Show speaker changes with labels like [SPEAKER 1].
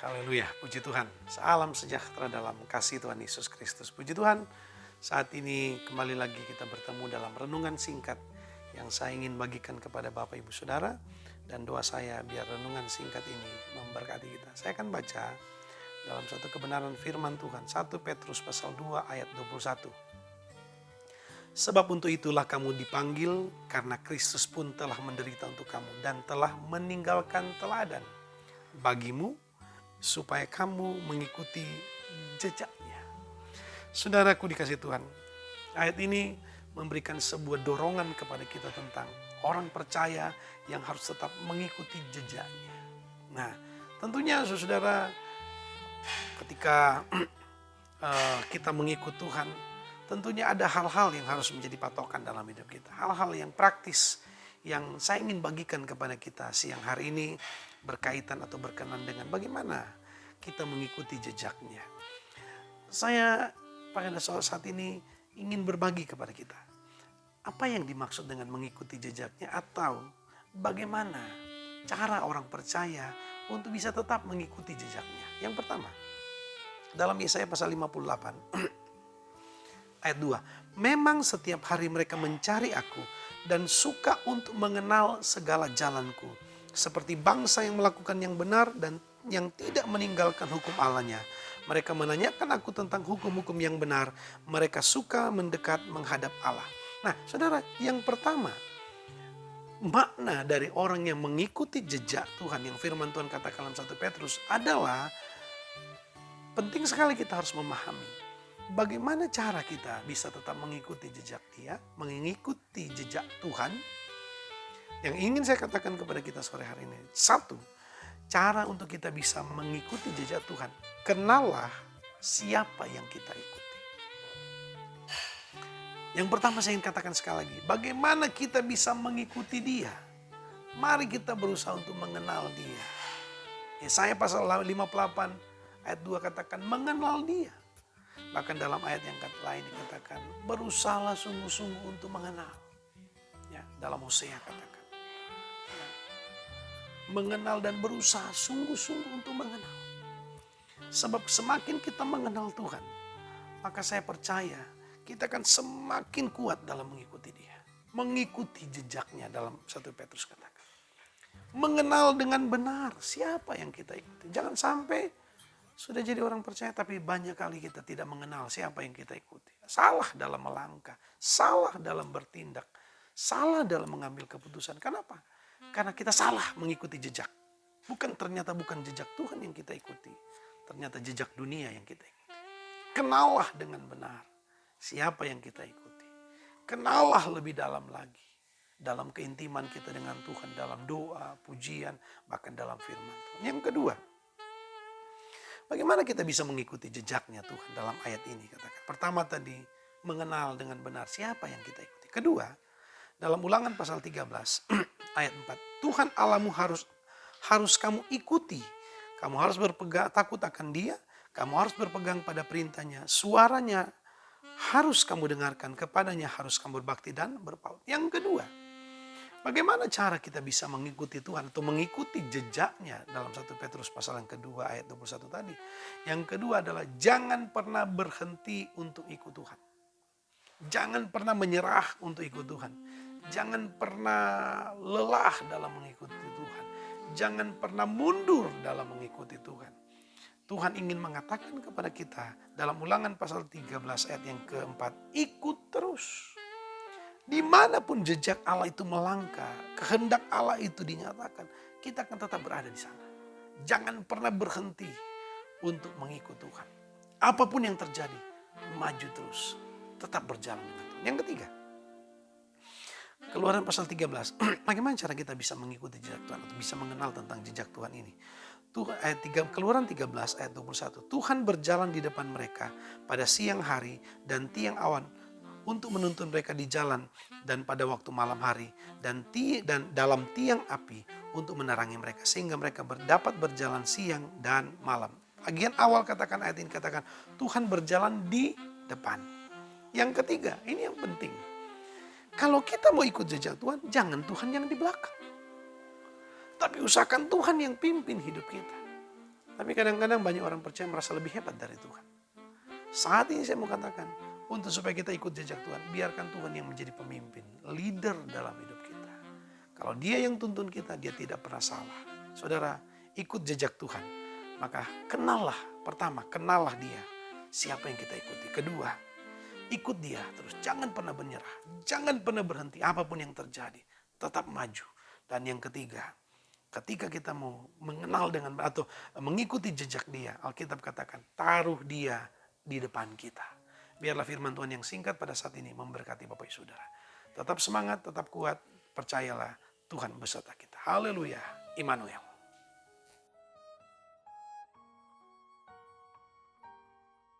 [SPEAKER 1] Haleluya, puji Tuhan. Salam sejahtera dalam kasih Tuhan Yesus Kristus. Puji Tuhan, saat ini kembali lagi kita bertemu dalam renungan singkat yang saya ingin bagikan kepada Bapak Ibu Saudara. Dan doa saya biar renungan singkat ini memberkati kita. Saya akan baca dalam satu kebenaran firman Tuhan. 1 Petrus pasal 2 ayat 21. Sebab untuk itulah kamu dipanggil karena Kristus pun telah menderita untuk kamu dan telah meninggalkan teladan bagimu supaya kamu mengikuti jejaknya. Saudaraku dikasih Tuhan, ayat ini memberikan sebuah dorongan kepada kita tentang orang percaya yang harus tetap mengikuti jejaknya. Nah, tentunya saudara, ketika kita mengikut Tuhan, tentunya ada hal-hal yang harus menjadi patokan dalam hidup kita. Hal-hal yang praktis yang saya ingin bagikan kepada kita siang hari ini berkaitan atau berkenan dengan bagaimana kita mengikuti jejaknya. Saya pada saat ini ingin berbagi kepada kita. Apa yang dimaksud dengan mengikuti jejaknya atau bagaimana cara orang percaya untuk bisa tetap mengikuti jejaknya. Yang pertama, dalam Yesaya pasal 58 ayat 2. Memang setiap hari mereka mencari aku dan suka untuk mengenal segala jalanku. Seperti bangsa yang melakukan yang benar dan yang tidak meninggalkan hukum Allahnya. Mereka menanyakan aku tentang hukum-hukum yang benar. Mereka suka mendekat menghadap Allah. Nah, saudara, yang pertama, makna dari orang yang mengikuti jejak Tuhan yang firman Tuhan katakan dalam 1 Petrus adalah penting sekali kita harus memahami bagaimana cara kita bisa tetap mengikuti jejak Dia, mengikuti jejak Tuhan. Yang ingin saya katakan kepada kita sore hari ini, satu, cara untuk kita bisa mengikuti jejak Tuhan, kenallah siapa yang kita ikuti. Yang pertama saya ingin katakan sekali lagi, bagaimana kita bisa mengikuti Dia? Mari kita berusaha untuk mengenal Dia. Yesaya pasal 58 ayat 2 katakan mengenal Dia. Bahkan dalam ayat yang lain dikatakan berusahalah sungguh-sungguh untuk mengenal. Ya, dalam Hosea katakan. Mengenal dan berusaha sungguh-sungguh untuk mengenal. Sebab semakin kita mengenal Tuhan, maka saya percaya kita akan semakin kuat dalam mengikuti Dia. Mengikuti jejaknya dalam 1 Petrus katakan. Mengenal dengan benar siapa yang kita ikuti. Jangan sampai sudah jadi orang percaya tapi banyak kali kita tidak mengenal siapa yang kita ikuti. Salah dalam melangkah, salah dalam bertindak, salah dalam mengambil keputusan. Kenapa? Karena kita salah mengikuti jejak. Ternyata bukan jejak Tuhan yang kita ikuti. Ternyata jejak dunia yang kita ikuti. Kenallah dengan benar siapa yang kita ikuti. Kenallah lebih dalam lagi. Dalam keintiman kita dengan Tuhan. Dalam doa, pujian, bahkan dalam firman Tuhan. Yang kedua, bagaimana kita bisa mengikuti jejaknya Tuhan dalam ayat ini katakan. Pertama tadi, mengenal dengan benar siapa yang kita ikuti. Kedua, dalam Ulangan pasal 13 ayat 4. Tuhan Allahmu harus kamu ikuti. Kamu harus berpegang takut akan Dia. Kamu harus berpegang pada perintahnya. Suaranya harus kamu dengarkan. Kepadanya harus kamu berbakti dan berpaut. Yang kedua, bagaimana cara kita bisa mengikuti Tuhan atau mengikuti jejaknya dalam 1 Petrus pasal yang kedua ayat 21 tadi. Yang kedua adalah jangan pernah berhenti untuk ikut Tuhan. Jangan pernah menyerah untuk ikut Tuhan. Jangan pernah lelah dalam mengikuti Tuhan. Jangan pernah mundur dalam mengikuti Tuhan. Tuhan ingin mengatakan kepada kita dalam Ulangan pasal 13 ayat yang keempat, ikut terus. Dimanapun jejak Allah itu melangkah, kehendak Allah itu dinyatakan, kita akan tetap berada di sana. Jangan pernah berhenti untuk mengikut Tuhan. Apapun yang terjadi, maju terus. Tetap berjalan dengan Tuhan. Yang ketiga, Keluaran pasal 13. Bagaimana cara kita bisa mengikuti jejak Tuhan atau bisa mengenal tentang jejak Tuhan ini? Keluaran 13 ayat 21. Tuhan berjalan di depan mereka pada siang hari dan tiang awan untuk menuntun mereka di jalan dan pada waktu malam hari dan dalam tiang api untuk menerangi mereka sehingga mereka dapat berjalan siang dan malam. Bagian awal katakan ayat ini katakan Tuhan berjalan di depan. Yang ketiga, ini yang penting. Kalau kita mau ikut jejak Tuhan, jangan Tuhan yang di belakang. Tapi usahakan Tuhan yang pimpin hidup kita. Tapi kadang-kadang banyak orang percaya merasa lebih hebat dari Tuhan. Saat ini saya mau katakan, untuk supaya kita ikut jejak Tuhan, biarkan Tuhan yang menjadi pemimpin, leader dalam hidup kita. Kalau dia yang tuntun kita, dia tidak pernah salah. Saudara, ikut jejak Tuhan. Maka kenallah, pertama, kenallah dia. Siapa yang kita ikuti. Kedua, ikut dia terus. Jangan pernah menyerah. Jangan pernah berhenti apapun yang terjadi. Tetap maju. Dan yang ketiga, ketika kita mau mengenal dengan atau mengikuti jejak dia, Alkitab katakan, taruh dia di depan kita. Biarlah firman Tuhan yang singkat pada saat ini memberkati Bapak Ibu Saudara. Tetap semangat, tetap kuat, percayalah Tuhan beserta kita. Haleluya, Immanuel.